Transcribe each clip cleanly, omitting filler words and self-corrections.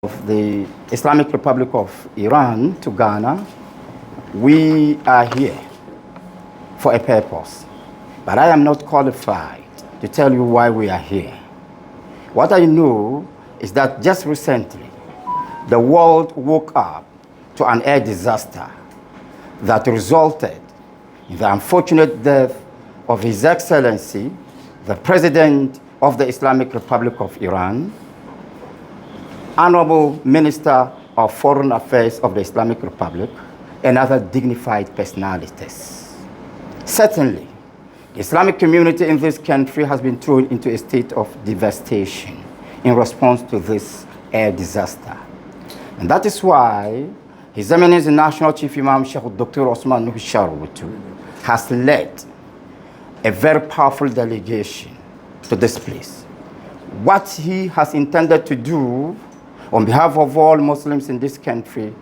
of the Islamic Republic of Iran to Ghana, we are here for a purpose. But I am not qualified to tell you why we are here. What I know is that just recently, the world woke up to an air disaster that resulted in the unfortunate death of His Excellency, the President of the Islamic Republic of Iran, Honorable Minister of Foreign Affairs of the Islamic Republic, and other dignified personalities. Certainly, the Islamic community in this country has been thrown into a state of devastation in response to this air disaster. And that is why His Eminence the National Chief Imam Sheikh Dr. Osman Nuhu Sharubutu has led a very powerful delegation to this place. What he has intended to do on behalf of all Muslims in this country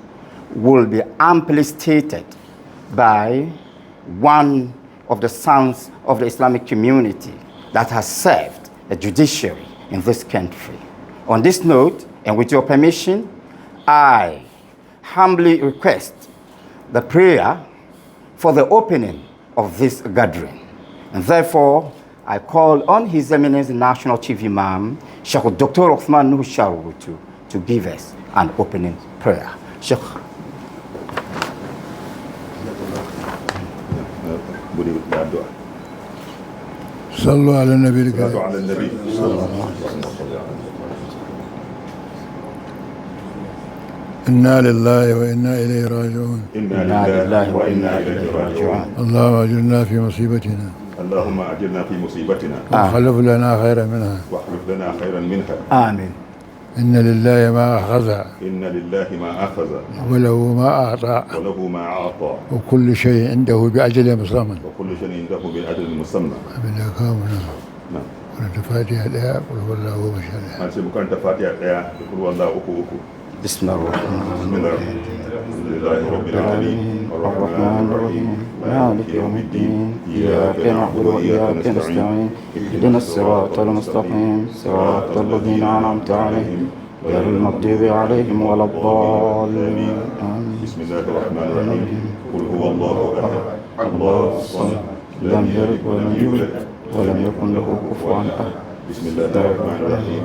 will be amply stated by one of the sons of the Islamic community that has served the judiciary in this country. On this note, and with your permission, I humbly request the prayer for the opening of this gathering. And therefore, I call on His Eminence the National Chief Imam, Sheikh Dr. Osman Nuhu Sharubutu, to give us an opening prayer. Sheikh. صلوا على النبي الكريم. إنا لله وإنا إليه راجعون. إنا لله وإنا إليه راجعون. اللهم أجرنا في مصيبتنا. اللهم أجرنا في مصيبتنا. واخلف لنا خيرا منها. واخلف لنا خيرا منها. آمين. إن لله ما أخذ. إن لله ما أخذ. وله ما أعطى. وله ما أعطى. وكل شيء عنده بأجل مسمى. وكل شيء عنده بأجل مسمى. بالله كامنا. نعم. ونت فاتحة الآية قل هو الله أحد. ما تسيب كانت فاتحة الآية قل هو الله أحد. بسم الله الرحمن الرحيم. بسم الله الحمد لله رب العالمين الرحمن الرحيم مالك يوم الدين إياك نعبد وإياك نستعين اهدنا الصراط المستقيم صراط الذين أنعمت عليهم غير المغضوب عليهم ولا الضالين آمين. بسم الله الرحمن الرحيم قل هو الله أحد الله الصمد لم يلد ولم يولد ولم يكن له كفوا أحد. بسم الله الرحمن الرحيم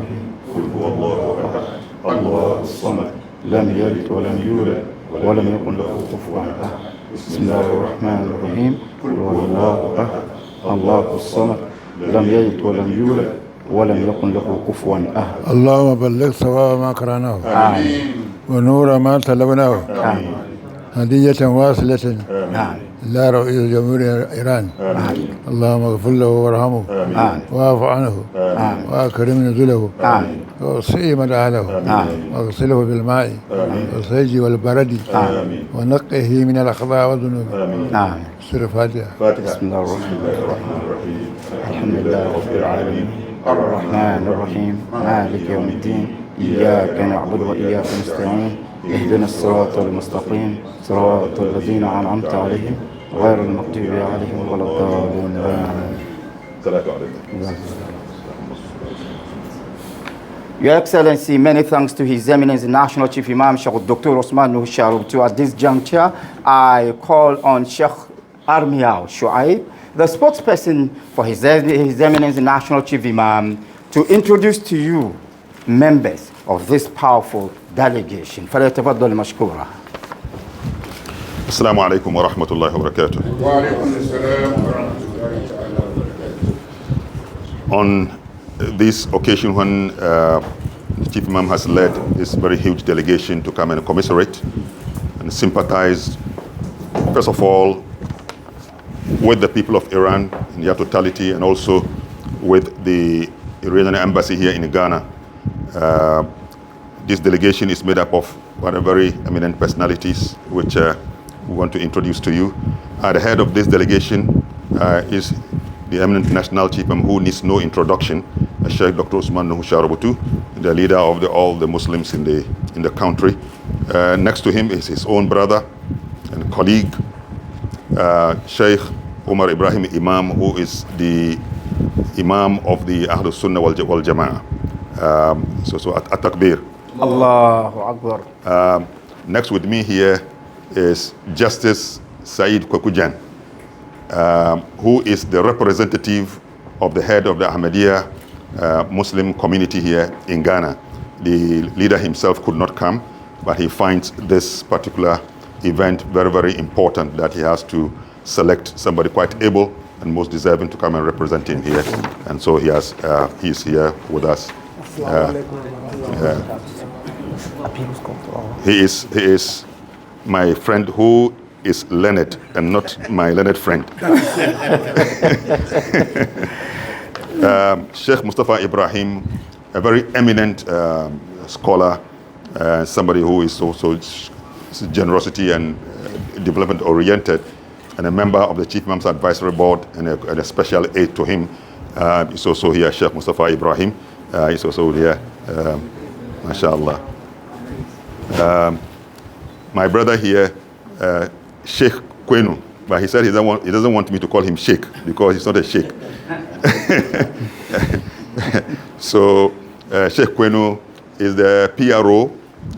قل هو الله أحد الله الصمد لم يلد ولم يولد ولم يكن له كفوا أحد. بسم الله الرحمن الرحيم قل هو الله أحد الله الصمد لم يلد ولم يولد ولم يكن له كفوا أحد. اللهم بلغ ثواب ما قرأناه. آمين. ونور ما طلبناه. آمين. هدية واصلة. آمين. لا رئيس جمهورية إيران. آمين. اللهم اغفر له وارحمه. آمين. واعف عنه. آمين. واكرم نزله. آمين. ووسع مدخله. آمين. واغسله بالماء والثلج والبرد. آمين. ونقه من الأخطاء والذنوب. آمين. سورة الفاتحة. فاتحة. بسم الله الرحمن الرحيم الحمد لله رب العالمين الرحمن الرحيم مالك يوم الدين إياك نعبد وإياك نستعين اهدنا الصراط المستقيم صراط الذين أنعمت عليهم غير المغضوب عليهم ولا الضالين. صلاة عليكم. Your Excellency, many thanks to His Eminence the National Chief Imam Sheikh Dr. Osman Nuhu Sharubutu. At this juncture, I call on Sheikh Armiao Shuaib, the spokesperson for His Eminence the National Chief Imam, to introduce to you members of this powerful delegation. فليتفضل مشكورا. السلام عليكم ورحمة الله وبركاته. وعليكم السلام ورحمة الله وبركاته. On this occasion when the Chief Imam has led this very huge delegation to come and commiserate and sympathize, first of all, with the people of Iran in their totality and also with the Iranian Embassy here in Ghana. This delegation is made up of very eminent personalities which we want to introduce to you. At the head of this delegation is the eminent national chief Imam who needs no introduction, Sheikh Dr. Osman Nuhu Sharubutu, the leader of all the Muslims in the country. Next to him is his own brother and colleague, Sheikh Umar Ibrahim Imam, who is the Imam of the Ahlus Sunnah wal Jama'ah. So at Takbir. Allahu Akbar. Next with me here is Justice Said Kwekujan, who is the representative of the head of the Ahmadiyya Muslim community here in Ghana. The leader himself could not come, but he finds this particular event very, very important, that he has to select somebody quite able and most deserving to come and represent him here. And so he's here with us. He is my friend who is learned and not my learned friend. Sheikh Mustafa Ibrahim, a very eminent scholar, somebody who is also generosity and development oriented, and a member of the Chief Imam's Advisory Board, and a special aide to him. He's also here, Sheikh Mustafa Ibrahim. He's also here, mashallah. My brother here, Sheikh Kwenu, but he said he doesn't want me to call him Sheikh because he's not a Sheikh. So Sheikh Kwenu is the PRO,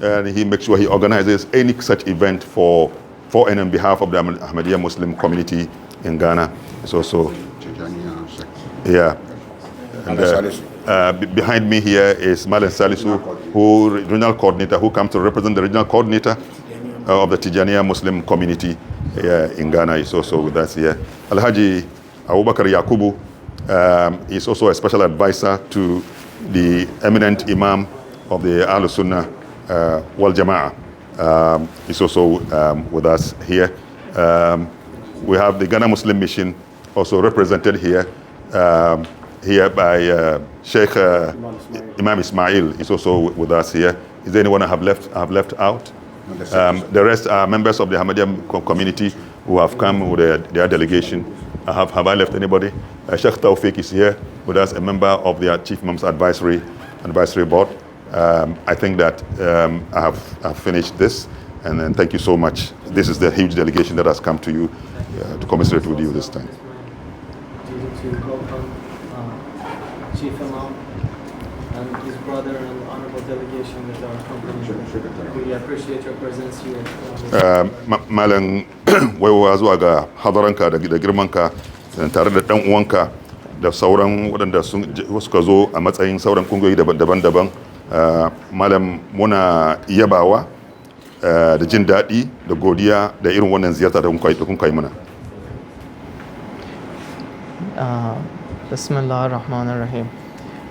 and he makes sure he organizes any such event for and on behalf of the Ahmadiyya Muslim community in Ghana. It's also, yeah. And, behind me here is Malan Salisu, who regional coordinator, who comes to represent the regional coordinator of the Tijaniya Muslim community in Ghana. Is also with us here. Alhaji Abubakar Yakubu is also a special advisor to the eminent Imam of the Ahlul Sunnah Wal Jama'ah. Is also with us here. We have the Ghana Muslim Mission also represented here. Here by Sheikh Imam Ismail is also with us here. Is there anyone I have left out? The rest are members of the Ahmadiyya community who have come with their delegation. Have I left anybody? Sheikh Tawfiq is here with us, a member of the Chief Imam's Advisory Board. I think that I have finished this, and then thank you so much. This is the huge delegation that has come to you to commiserate with you this time. To welcome Chief Imam and his brother and honorable delegation with our company. We appreciate your presence here. Malam waiwa zuwa ga hadaranka da girmanka tare da dan uwanka da sauran waɗanda suka zo a matsayin sauran kungiyoyi daban-daban. Malam muna yabawa da jin daɗi da godiya da irin wannan ziyarta da kun kai mana. Bismillah ar-Rahman ar-Rahim.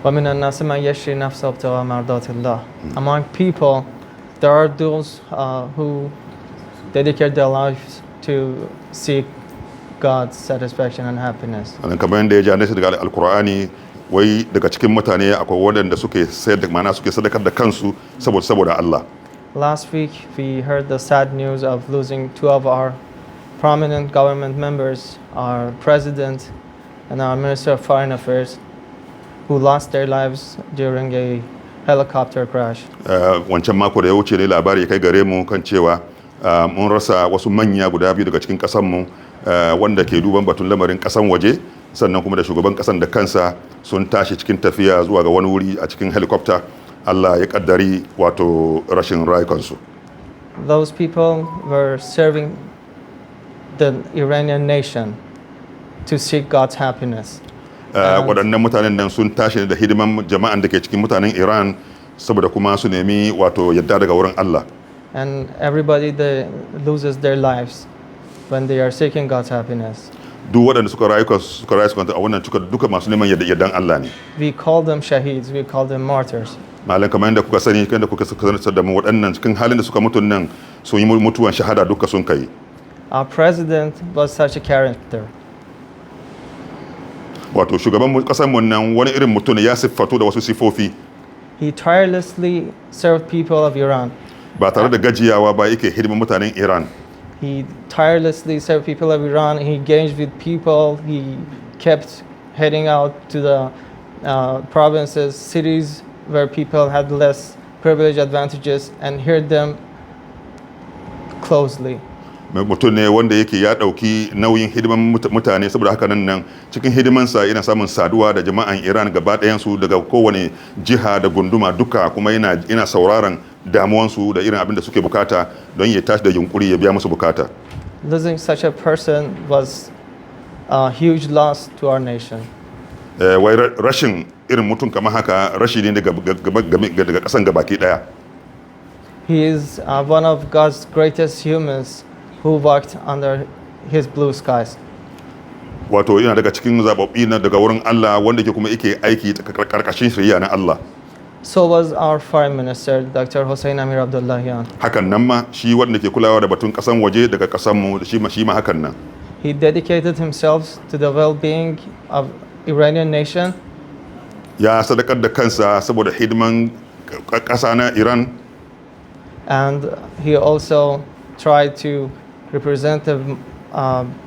وَمِنَ النَّاسِ مَنْ يَشْرِي نَفْسَهُ ابْتِغَاءَ مَرْضَاتِ اللَّهِ. Among people, there are those who dedicate their lives to seek God's satisfaction and happiness. Kamar yadda ya ji annabi daga Alkur'ani, wai daga cikin mutane akwai waɗanda suke sayar da mana suke sadakar da kansu saboda Allah. Last week, we heard the sad news of losing two of our prominent government members, our president and our Minister of Foreign Affairs, who lost their lives during a helicopter crash. Wancan mako da ya wuce ne labari ya kai gare mu kan cewa mun rasa wasu manya guda biyu daga cikin ƙasar mu wanda ke duban batun lamarin ƙasan waje, sannan kuma da shugaban ƙasan da kansa sun tashi cikin tafiya zuwa ga wani wuri a cikin helicopter. Allah ya kaddari wato rashin rayukansu. Those people were serving the Iranian nation to seek God's happiness. Waɗannan mutanen nan sun tashi da hidiman jama'an da ke cikin mutanen Iran saboda kuma su nemi wato yadda daga wurin Allah. And everybody loses their lives when they are seeking God's happiness. Duk waɗanda suka rayu a wannan duka masu neman yardan Allah ne. We call them shaheeds, we call them martyrs. Malam kamar yadda kuka sani, kan da kuka sanar da mu waɗannan cikin halin da suka mutu nan sun yi mutuwan shahada duka sun kai. Our president was such a character. Wato shugaban ƙasar mu nan wani irin mutum ya siffato da wasu sifofi. He tirelessly served people of Iran. Ba tare da gajiyawa ba yake hidimin mutanen Iran. He tirelessly served people of Iran. He engaged with people. He kept heading out to the provinces, cities where people had less privilege advantages, and heard them closely. mutum ne wanda yake ya ɗauki nauyin hidiman mutane, saboda haka nan cikin hidimansa yana samun saduwa da jama'an Iran gaba ɗayansu daga kowane jiha da gunduma duka, kuma yana sauraron damuwansu da irin abin da suke bukata don ya tashi da yunkuri ya biya musu bukata. Losing such a person was a huge loss to our nation. Wai rashin irin mutum kamar haka rashi ne daga ƙasan gabaki ɗaya. He is one of God's greatest humans who walked under his blue skies. Wato yana daga cikin zababbi na daga wurin Allah wanda ke kuma yake aiki karkashin shari'a na Allah. So was our Foreign Minister, Dr. Hossein Amir Abdullahian. Hakan nan ma shi wanda ke kulawa da batun kasan waje daga kasan mu shi ma hakan nan. He dedicated himself to the well-being of Iranian nation. Ya sadakar da kansa saboda hidiman kasa na Iran. And he also tried to represent the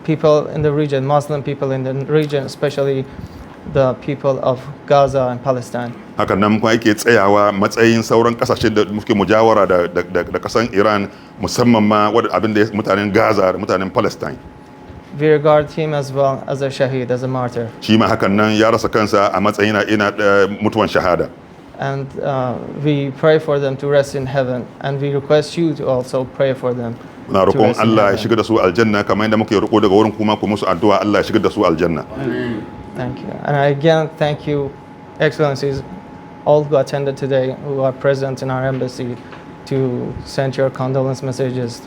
people in the region, Muslim people in the region, especially the people of Gaza and Palestine. Hakan nan kuma yake tsayawa matsayin sauran kasashen da muke mujawara da kasan Iran, musamman ma abin da mutanen Gaza da mutanen Palestine. We regard him as well as a shaheed, as a martyr. Shi ma hakan nan ya rasa kansa a matsayin ina mutuwan shahada. And we pray for them to rest in heaven, and we request you to also pray for them. Muna roƙon Allah ya shigar da su aljanna kamar yadda muke roƙo daga wurin kuma ku musu addu'a Allah ya shigar da su aljanna. Thank you. And I again thank you, Excellencies, all who attended today, who are present in our embassy, to send your condolence messages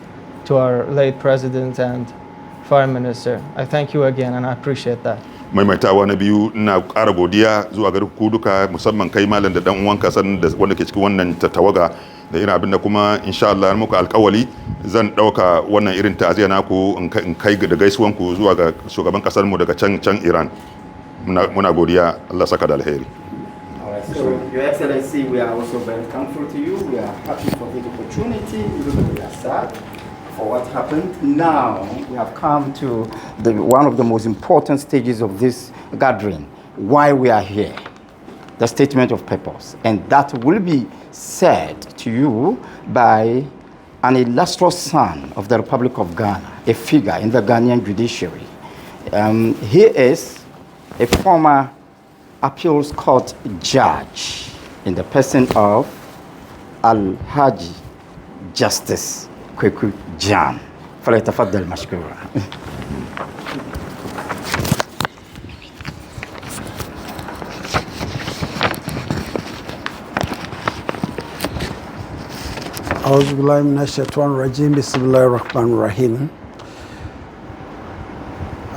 to our late President and Foreign Minister. I thank you again, and I appreciate that. Maimaitawa na biyu, ina ƙara godiya zuwa ga ku duka, musamman kai malam da dan uwanka san da wanda ke cikin wannan tawaga da irin abin da kuma insha Allah muku alƙawali zan ɗauka wannan irin ta'aziyya naku in kai da gaisuwan ku zuwa ga shugaban kasar mu daga can Iran. Muna godiya, Allah saka da alheri. So, Your Excellency, we are also very thankful to you. We are happy for the opportunity, even though we are sad for what happened. Now, we have come to one of the most important stages of this gathering, why we are here, the statement of purpose. And that will be said to you by an illustrious son of the Republic of Ghana, a figure in the Ghanaian judiciary. He is a former appeals court judge in the person of Al-Haji Justice Kweku Jan. فليتفضل مشكورا. أعوذ بالله من الشيطان الرجيم. بسم الله الرحمن الرحيم.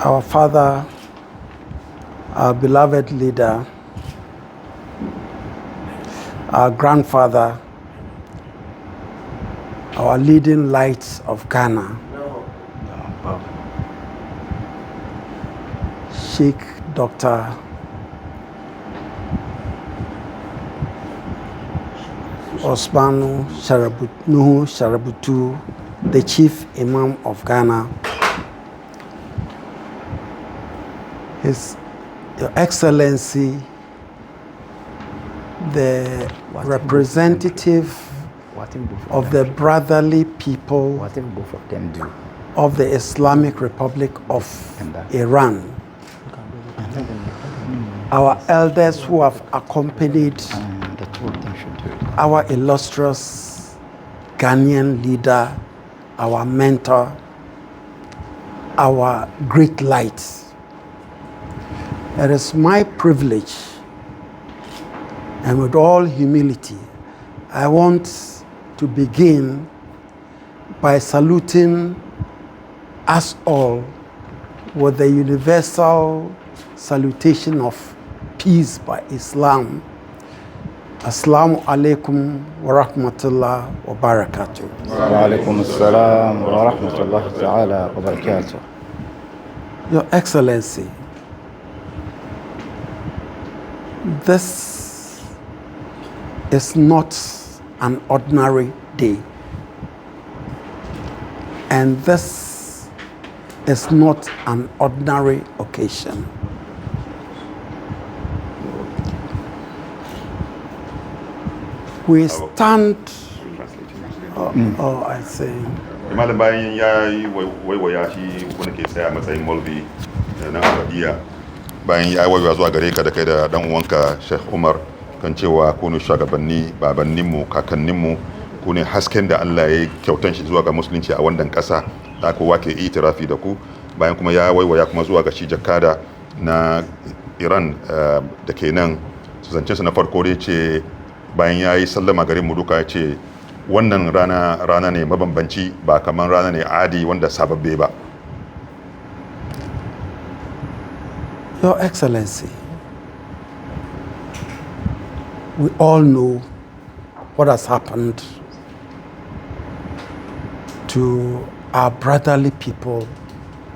Our father, our beloved leader, our grandfather, our leading lights of Ghana, Sheikh Dr. Osmanu Nuhu Sharabutu, the Chief Imam of Ghana, Your Excellency, the representative of the brotherly people of the Islamic Republic of Iran, our elders who have accompanied our illustrious Ghanaian leader, our mentor, our great light. It is my privilege, and with all humility, I want to begin by saluting us all with the universal salutation of peace by Islam. Assalamu alaikum wa rahmatullah wa barakatuh. Wa alaikum assalam wa rahmatullah ta'ala wa barakatuh. Your Excellency, this is not an ordinary day, and this is not an ordinary occasion. We stand Oh, I see. Malam bayan ya yi waiwaya shi wani ke tsaya matsayin mulbi na Ahmadiyya, bayan ya waiwaya zuwa gare ka da kai da dan uwanka Sheikh Umar kan cewa ku ne shugabanni, babanninmu, kakanninmu, ku ne hasken da Allah ya kyautan shi zuwa ga musulunci a wannan ƙasa, da kowa ke itirafi da ku. Bayan kuma ya waiwaya kuma zuwa ga shi jakada na Iran da ke nan, zancensa na farko dai ce bayan ya yi sallama garin mu duka ya ce wannan rana ne mabambanci, ba kamar rana ne adi wanda sababbe ba. Your Excellency, we all know what has happened to our brotherly people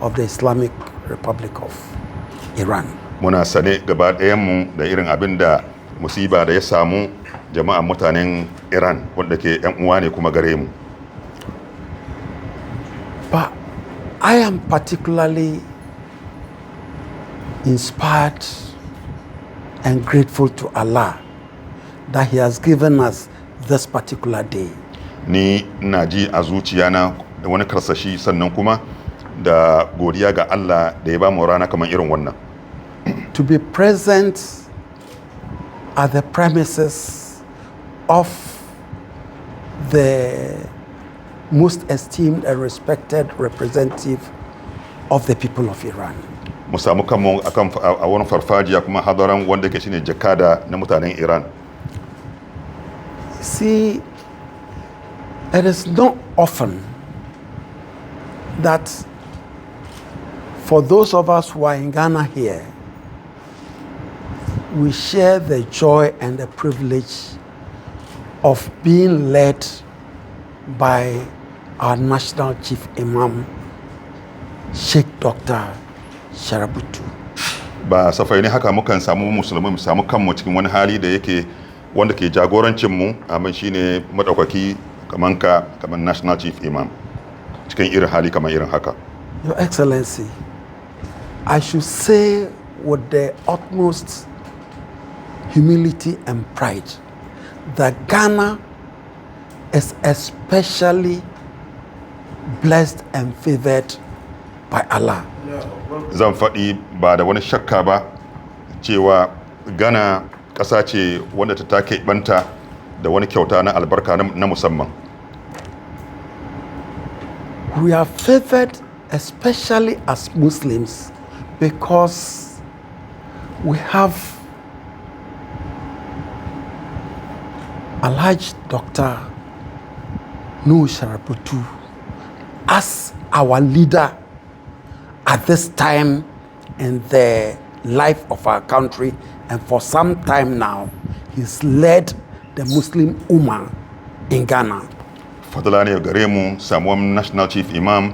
of the Islamic Republic of Iran. Muna sane gaba ɗayanmu da irin abin da musiba da ya samu jama'an mutanen Iran wanda ke 'yan uwa ne kuma gare mu. But I am particularly inspired and grateful to Allah that He has given us this particular day. Ni ina ji a zuciyana da wani karsashi, sannan kuma da godiya ga Allah da ya ba mu rana kamar irin wannan. To be present at the premises of the most esteemed and respected representative of the people of Iran. Mu samu kanmu a wani farfajiya kuma hadaran wanda ke shine jakada na mutanen Iran. See, it is not often that for those of us who are in Ghana here, we share the joy and the privilege of being led by our national chief imam, Sheikh Dr. Sharabutu. Ba safai ne haka mukan samu musulmai mu samu kanmu cikin wani hali da yake wanda ke jagorancin mu, amma shine madaukaki kaman national chief imam cikin irin hali kamar irin haka. Your Excellency, I should say with the utmost humility and pride that Ghana is especially blessed and favored by Allah. Zan faɗi ba da wani shakka ba cewa Ghana ƙasa ce wanda ta take banta da wani kyauta na albarka na musamman. We are favored especially as Muslims because we have Alhaji Dr. Nuhu Sharabutu as our leader at this time in the life of our country, and for some time now he's led the Muslim Ummah in Ghana. Fadala ne gare mu samuwan national chief imam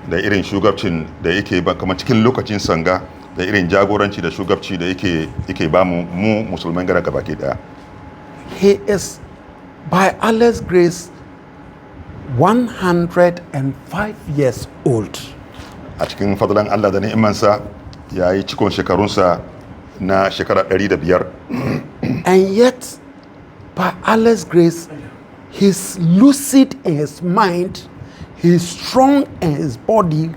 da irin shugabcin da yake ba kamar cikin lokacin sanga, da irin jagoranci da shugabci da yake ba mu musulman gara gabaki daya. He is, by Allah's grace, 105 years old. A cikin fadalan Allah da ni'imansa ya yi cikon shekarunsa na shekara 105. And yet, by Allah's grace, he's lucid in his mind, he's strong in his body,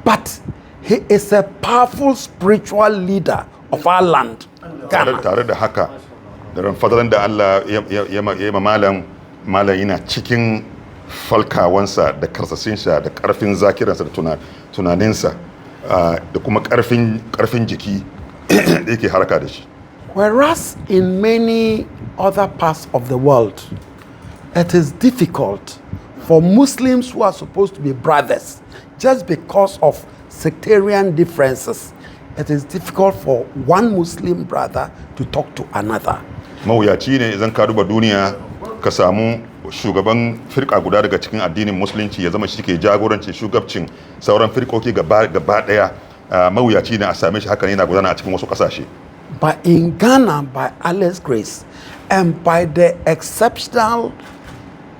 but he is a powerful spiritual leader of our land, Ghana. Tare da haka, da ran fadalan da Allah ya ma malam yana cikin falkawansa da karsasinsa da karfin zakiransa da tunaninsa da kuma karfin jiki da yake haraka da shi. Whereas in many other parts of the world, it is difficult for Muslims who are supposed to be brothers, just because of sectarian differences, it is difficult for one Muslim brother to talk to another. Mawuyaci ne idan ka duba duniya ka samu shugaban firka guda daga cikin addinin musulunci ya zama shi ke jagorancin shugabcin sauran firkoki gaba daya. Mawuyaci ne a same shi haka ne na gudana a cikin wasu kasashe. But in Ghana, by Allah's grace and by the exceptional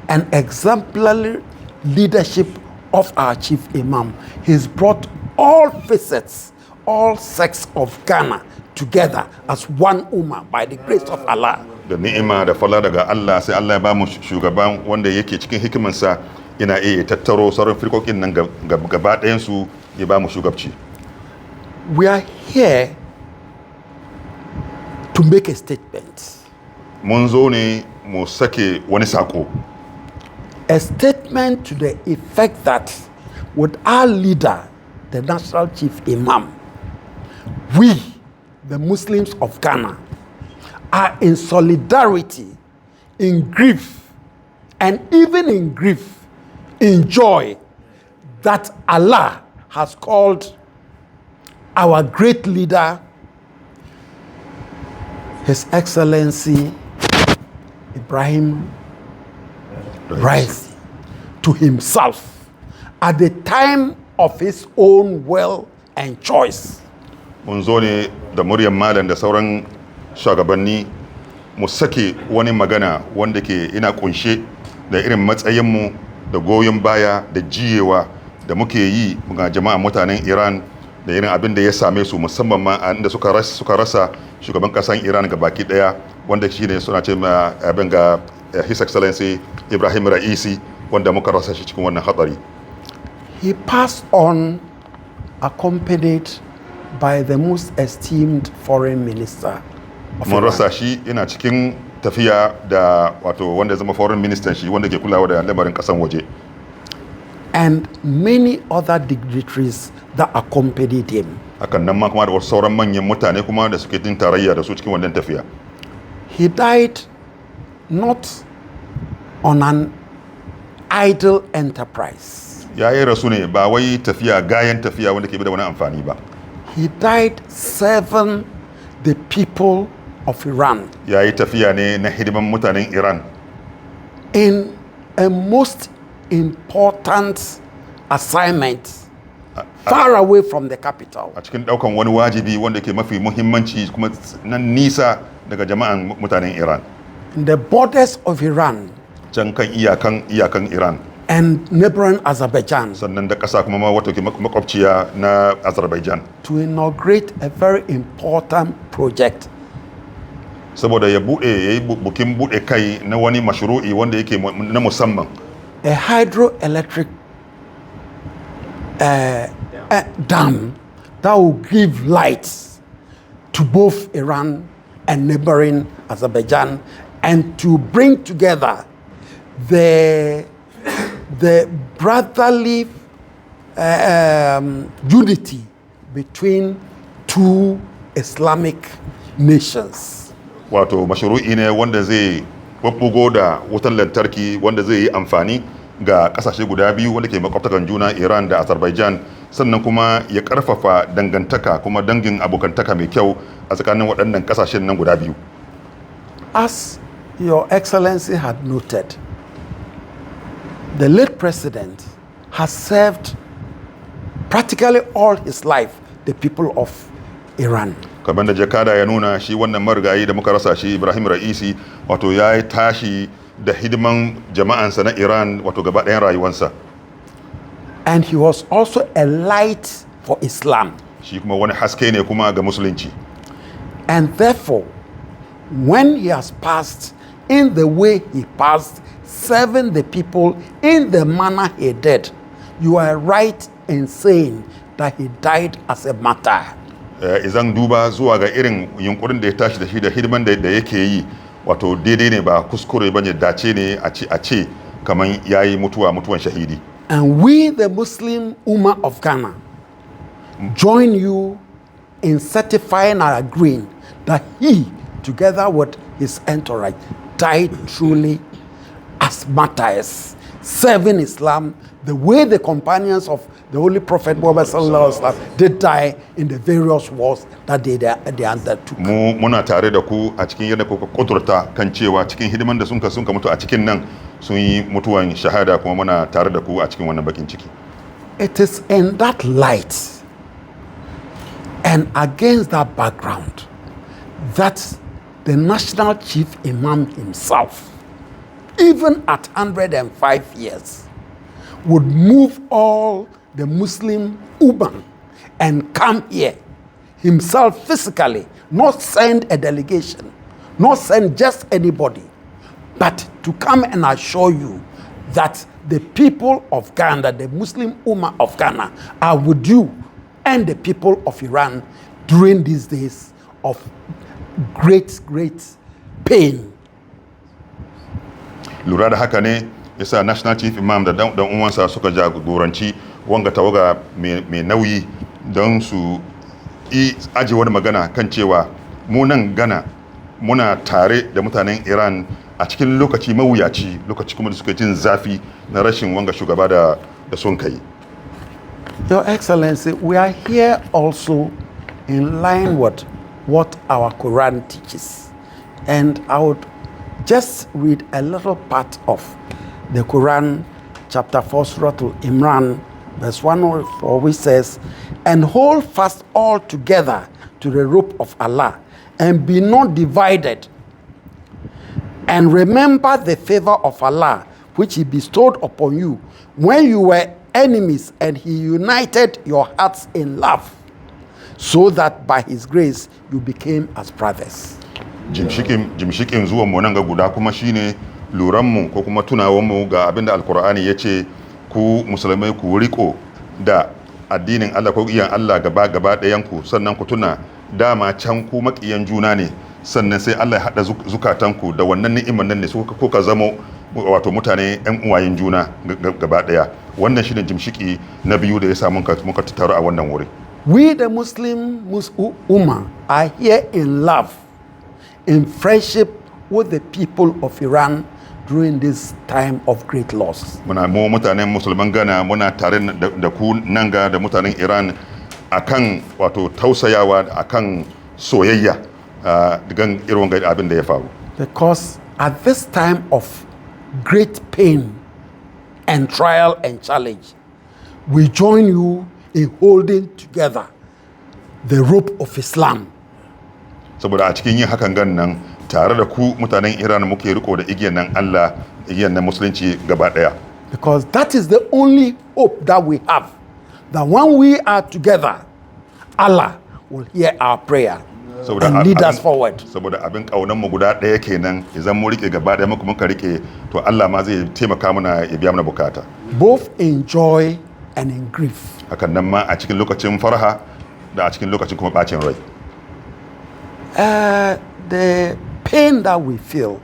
and exemplary leadership of our chief imam, he's brought all facets, all sects of Ghana together as one ummah by the grace of Allah. da ni'ima da falla daga Allah sai Allah ya ba mu shugaban wanda yake cikin hikimansa yana iya tattaro sauran firkokin nan gaba ɗayan su ya ba mu shugabci. We are here to make a statement. Mun zo ne mu sake wani sako. A statement to the effect that with our leader, the National Chief Imam, we, the Muslims of Ghana, are in solidarity, in grief, and even in grief, in joy that Allah has called our great leader, His Excellency Ibrahim Raisi, to himself at the time of his own will and choice. Mun zo ne da muryar malam da sauran shugabanni mu sake wani magana wanda ke ina kunshe da irin matsayinmu da goyon baya da jiyewa da muke yi ga jama'a mutanen Iran da irin abin da ya same su musamman ma a inda suka rasa shugaban kasan Iran ga baki daya wanda shine suna ce ma abin ga His Excellency Ibrahim Raisi wanda muka rasa shi cikin wannan hatsari. He passed on accompanied by the most esteemed foreign minister of Mun Iran. rasa shi ina cikin tafiya da wato wanda zama foreign minister shi wanda ke kulawa da lamarin kasan waje. And many other dignitaries that accompanied him. Hakan nan ma kuma da wasu sauran manyan mutane kuma da suke tin tarayya da su cikin wannan tafiya. He died not on an idle enterprise. Ya yi rasu ne ba wai tafiya gayan tafiya wanda ke bi da wani amfani ba. He died serving the people of Iran Ya yi tafiya ne na hidiman mutanen Iran in a most important assignment far away from the capital. a cikin daukan wani wajibi wanda ke mafi muhimmanci kuma nan nisa daga jama'an mutanen Iran. In the borders of Iran Can kan iyakan Iran and neighboring Azerbaijan sannan da ƙasa kuma ma wato ke makwabciya na Azerbaijan to inaugurate a very important project. saboda ya yi bukin bude kai na wani mashru'i wanda yake na musamman. A hydroelectric dam that will give light to both Iran and neighboring Azerbaijan and to bring together the brotherly unity between two Islamic nations. Wato mashru'i ne wanda zai babbugo da wutan lantarki wanda zai yi amfani ga kasashe guda biyu wanda ke makwabtakan juna Iran da Azerbaijan sannan kuma ya karfafa dangantaka kuma dangin abokantaka mai kyau a tsakanin waɗannan kasashen nan guda biyu. As Your Excellency had noted, the late president has served practically all his life the people of Iran. Kamar da jakada ya nuna shi wannan marigayi da muka rasa shi Ibrahim Raisi wato ya yi tashi da hidiman jama'ansa na Iran wato gaba ɗayan rayuwansa. And he was also a light for Islam. Shi kuma wani haske ne kuma ga musulunci. And therefore, when he has passed in the way he passed, serving the people in the manner he did, you are right in saying that he died as a martyr. Izan duba zuwa ga irin yunkurin da ya tashi da shi da hidiman da yake yi wato daidai ne ba kuskure bane dace ne a ce kaman yayi mutuwan shahidi. And we, the Muslim Ummah of Ghana, join you in certifying and agreeing that he, together with his entourage, died truly as martyrs, serving Islam the way the companions of the Holy Prophet Muhammad sallallahu alaihi wasallam did die in the various wars that they undertook. Muna tare da ku a cikin yadda kuka kudurta kan cewa cikin hidiman da sun ka mutu a cikin nan sun yi mutuwan shahada kuma muna tare da ku a cikin wannan bakin ciki. It is in that light and against that background that the National Chief Imam himself, even at 105 years, would move all the Muslim Ummah and come here himself physically, not send a delegation, not send just anybody, but to come and assure you that the people of Ghana, the Muslim Ummah of Ghana, are with you and the people of Iran during these days of great pain. Lura da haka ne yasa National Chief Imam da dan uwansa suka jagoranci wanga tawaga mai nauyi don su aje wani magana kan cewa mu nan Ghana muna tare da mutanen Iran a cikin lokaci mawuyaci, lokaci kuma da suka jin zafi na rashin wanga shugaba da sun kai. Your Excellency, we are here also in line with what our Quran teaches. And I would just read a little part of the Quran, chapter 4, Surah Al-Imran, verse 104, which says, "And hold fast all together to the rope of Allah, and be not divided. And remember the favor of Allah, which He bestowed upon you when you were enemies, and He united your hearts in love, so that by His grace you became as brothers." Jimshikin zuwan mu nan ga guda kuma shine luran mu ko kuma tunawan mu ga abinda Alkur'ani yace ku musulmai ku riko da addinin Allah ko iyan Allah gaba ɗayan ku, sannan ku tuna dama can ku makiyan juna ne, sannan sai Allah ya hada zukatanku da wannan ni'imar nan ne ko ka zamo wato mutane yan uwayen juna gaba ɗaya. Wannan shine jimshiki na biyu da ya sa muka tattaru a wannan wuri. We the Muslim Ummah are here in love, in friendship with the people of Iran during this time of great loss. Muna mu mutanen musulman Ghana muna tare da ku nan ga da mutanen Iran akan wato tausayawa akan soyayya daga irin abin da ya faru. Because at this time of great pain and trial and challenge, we join you in holding together the rope of Islam. Saboda a cikin yin hakan gan nan tare da ku mutanen Iran muke riko da igiyan nan Allah, igiyan nan musulunci gaba daya. Because that is the only hope that we have, that when we are together, Allah will hear our prayer and lead us forward. Saboda abin kaunan mu guda daya kenan, idan mu rike gaba daya muka rike, to Allah ma zai taimaka mana ya biya mana bukata. Both in joy and in grief. Hakan nan ma a cikin lokacin farha da a cikin lokacin kuma bacin rai. The pain that we feel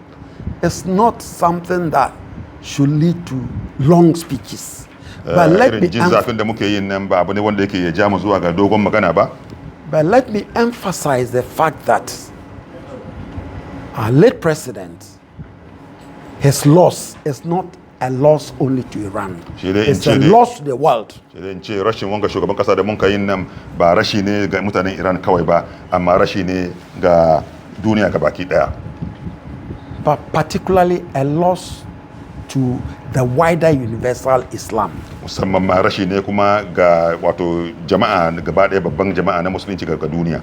is not something that should lead to long speeches. But let me zafin da muke yin nan ba abu ne wanda yake ya ja mu zuwa ga dogon magana ba. But let me emphasize the fact that our late president, his loss is not a loss only to Iran. It's a loss to the world. Rashin wanga shugaban kasa da mun kai nan ba rashi ne ga mutanen Iran kawai ba, amma rashi ne ga duniya gabaki daya. But particularly a loss to the wider universal Islam. Musamman ma rashi ne kuma ga wato jama'a gaba daya, babban jama'a na musulunci ga duniya.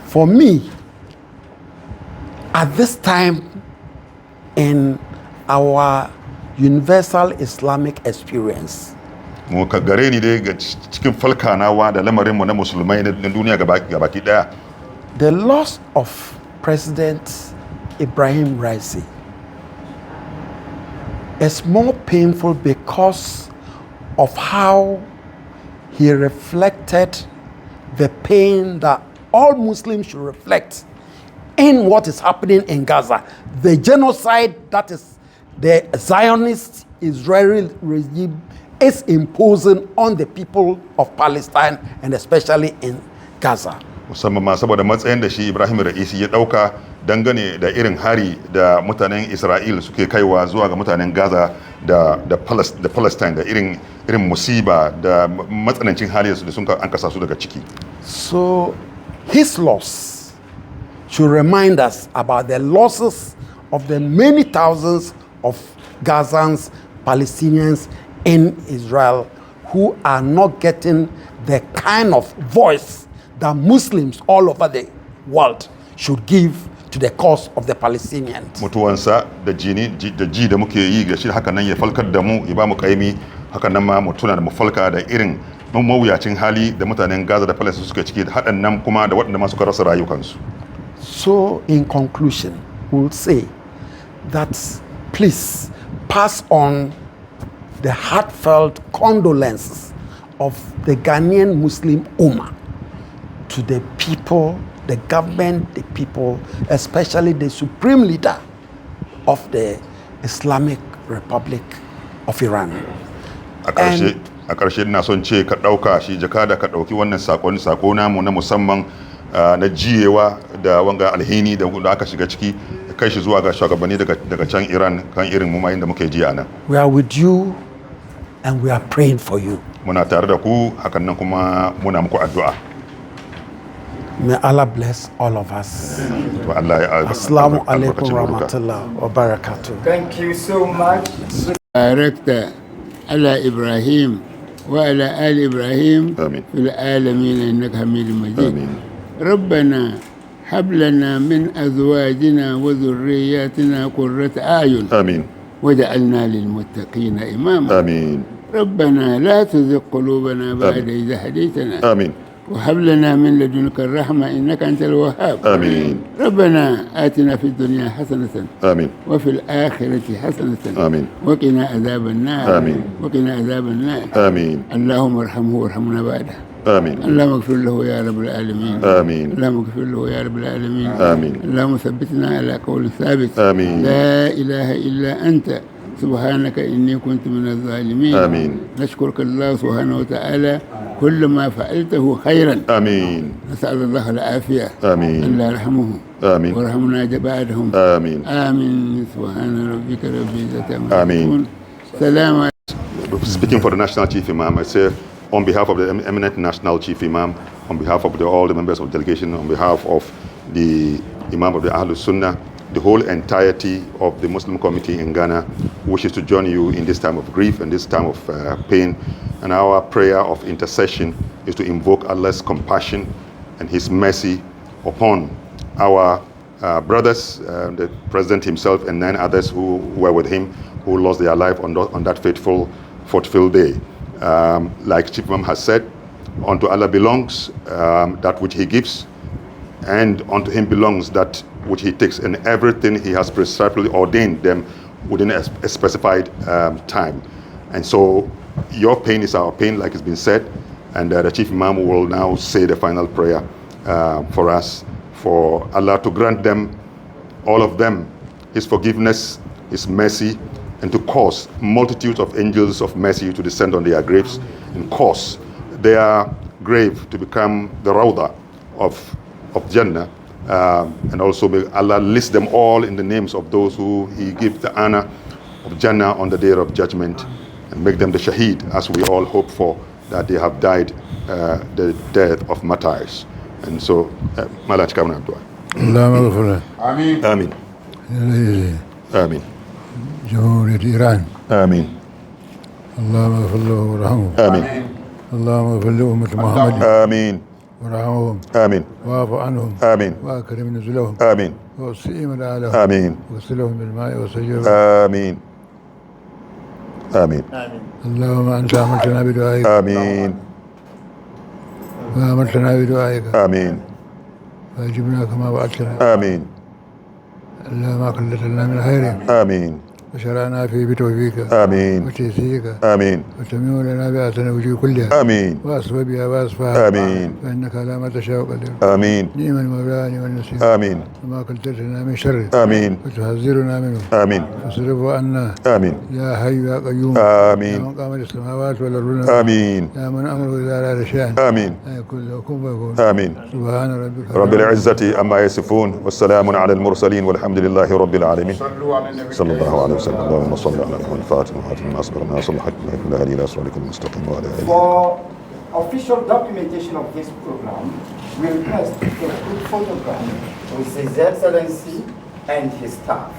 For me, at this time in our universal Islamic experience, mu ka gare ni dai ga cikin falkanawa da lamarin mu na musulmai na duniya gabaki daya, the loss of President Ibrahim Raisi is more painful because of how he reflected the pain that all Muslims should reflect in what is happening in Gaza, the genocide that is the Zionist Israeli regime is imposing on the people of Palestine and especially in Gaza. Musamman ma saboda matsayin da shi Ibrahim Raisi ya dauka dangane da irin hari da mutanen Isra'il suke kaiwa zuwa ga mutanen Gaza da Palestine, da irin musiba da matsanancin hali da sun an kasa su daga ciki. So his loss should remind us about the losses of the many thousands of Gazans, Palestinians in Israel who are not getting the kind of voice that Muslims all over the world should give to the cause of the Palestinians. Mutuwansa da ji da muke yi ga shi haka nan ya falkar da mu, ya ba mu kaimi, haka nan ma mutuna da mu falka da irin mawuyacin hali da mutanen Gaza da Palestine suke ciki, haɗan nan kuma da waɗanda ma suka rasa rayukansu. So, in conclusion, we'll say that please pass on the heartfelt condolences of the Ghanaian Muslim Ummah to the people, the government, the people, especially the supreme leader of the Islamic Republic of Iran. A ƙarshe ina son ce ka ɗauka shi jakada ka ɗauki wannan sako namu na musamman na jiyewa da wanga alhini da aka shiga ciki kai shi zuwa ga shugabanni daga can Iran kan irin mumayin da muke ji a nan. We are with you and we are praying for you. Muna tare da ku hakan nan kuma muna muku addu'a. May Allah bless all of us. Assalamu alaikum warahmatullahi wabarakatuh. Thank you so much. باركت على إبراهيم وعلى آل إبراهيم آمين. في العالمين إنك حميد مجيد. آمين. ربنا هب لنا من أزواجنا وذرياتنا قرة أعين آمين. وجعلنا للمتقين إماما. آمين. ربنا لا تزغ قلوبنا بعد إذ هديتنا آمين. وهب لنا من لدنك الرحمة إنك أنت الوهاب. آمين. ربنا آتنا في الدنيا حسنة آمين. وفي الآخرة حسنة آمين. وقنا عذاب النار. آمين. وقنا عذاب النار. آمين. اللهم ارحمه وارحمنا بعده. آمين. اللهم اغفر له يا رب العالمين. آمين. اللهم اغفر له يا رب العالمين. آمين. اللهم ثبتنا على قول ثابت. آمين. لا إله إلا أنت سبحانك إني كنت من الظالمين. آمين. نشكرك الله سبحانه وتعالى كل ما فعلته خيرا. آمين. نسأل الله العافية. آمين. الله يرحمهم. آمين. وارحمنا بعدهم. آمين. آمين. سبحان ربك رب العزة عما آمين. يصفون. سلام. Speaking for the National Chief Imam, I say on behalf of the eminent National Chief Imam, on behalf of all the members of the delegation, on behalf of the Imam of the Ahlul Sunnah, the whole entirety of the Muslim community in Ghana wishes to join you in this time of grief and this time of pain. And our prayer of intercession is to invoke Allah's compassion and His mercy upon our brothers, the President himself and 9 others who were with him, who lost their life on that fateful day. Like Chief Imam has said, unto Allah belongs that which He gives, and unto Him belongs that which He takes, and everything He has precisely ordained them within a specified time. And so your pain is our pain, like it's been said, and the Chief Imam will now say the final prayer for us, for Allah to grant them, all of them, His forgiveness, His mercy, and to cause multitudes of angels of mercy to descend on their graves and cause their grave to become the Rawda of Jannah. And also may Allah list them all in the names of those who He gives the honor of Jannah on the day of judgment, and make them the shaheed, as we all hope for, that they have died the death of martyrs. And so, Malach Kamna Abdua. اللهم اغفر له. آمين. Amin. Amin. جمهورية إيران. Amin. اللهم اغفر له وارحمه. Amin. اللهم اغفر لأمة محمد Amin. وارحمهم Amin. واعف عنهم Amin. وأكرم نزلهم Amin. ووسع مدعالهم Amin. واغسلهم بالماء والثلج. Amin. Amin. اللهم أنت أمرتنا بدعائك Amin. وأمرتنا بدعائك Amin. فأجبنا كما وعدتنا. Amin. اللهم أقلت لنا من خير Amin. وشرعنا فيه بتوفيقك Amin. وتيسيرك Amin. وتميم لنا بأحسن وجوه كلها Amin. وأصفى بها وأصفاها. آمين. فإنك على ما تشاء قدير. Amin. نعم المولى نعم النصير. Amin. وما قلت لنا من شر Amin. وتحذرنا منه Amin. فاصرفه عنا Amin. يا حي يا قيوم يا Amin. من قام السماوات والأرض Amin. يا من أمره إذا أراد شيئا Amin. أن يكون له كن فيكون. Amin. سبحان ربك رب العزة أما يصفون والسلام على المرسلين والحمد لله رب العالمين. صلوا على النبي. صلى الله عليه وسلم. اللهم صل على محمد الفاتح وخاتم ما أصبر الناس والحق لا إله إلا صراطك المستقيم وعلى آله. For official documentation of this program, we request a good photograph with His Excellency and his staff.